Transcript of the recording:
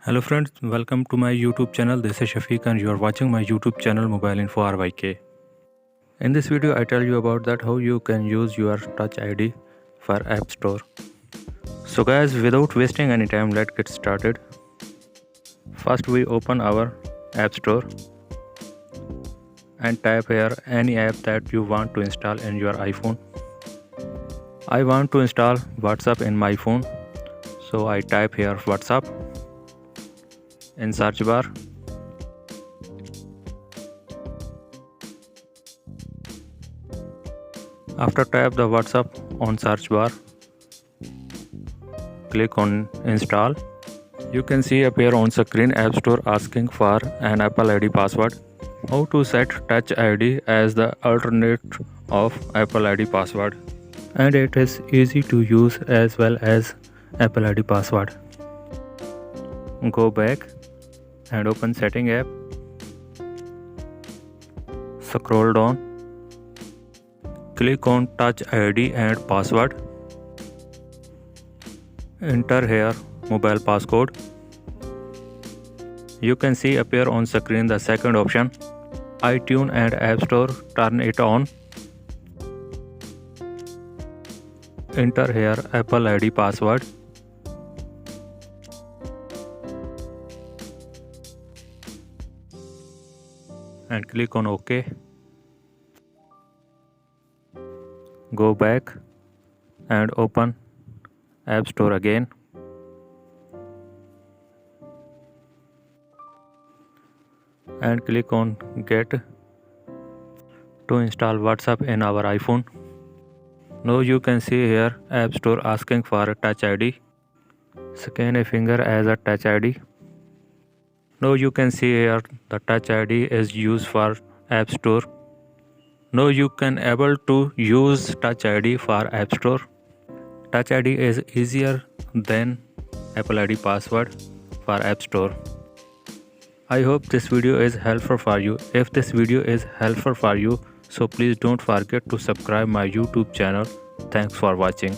Hello friends, welcome to my YouTube channel. This is Shafiq and you are watching my YouTube channel Mobile Info RYK. In this video I tell you about that how you can use your Touch ID for App Store. So guys, without wasting any time, let's get started. First we open our App Store and type here any app that you want to install in your iPhone. I want to install WhatsApp in my phone, so I type here WhatsApp in search bar. After type the WhatsApp on search bar, click on install. You can see appear on screen App Store asking for an Apple ID password. How to set Touch ID as the alternate of Apple ID password, and it is easy to use as well as Apple ID password. Go back and open setting app. Scroll down. Click on Touch ID and password. Enter here mobile passcode. You can see appear on screen the second option, iTunes and App Store, turn it on. Enter here Apple ID password. And click on OK. Go back and open App Store again. And click on Get to install WhatsApp in our iPhone. Now you can see here App Store asking for a Touch ID. Scan a finger as a Touch ID. Now you can see here the Touch ID is used for App Store. Now you can able to use Touch ID for App Store. Touch ID is easier than Apple ID password for App Store. I hope this video is helpful for you. If this video is helpful for you, so please don't forget to subscribe my YouTube channel. Thanks for watching.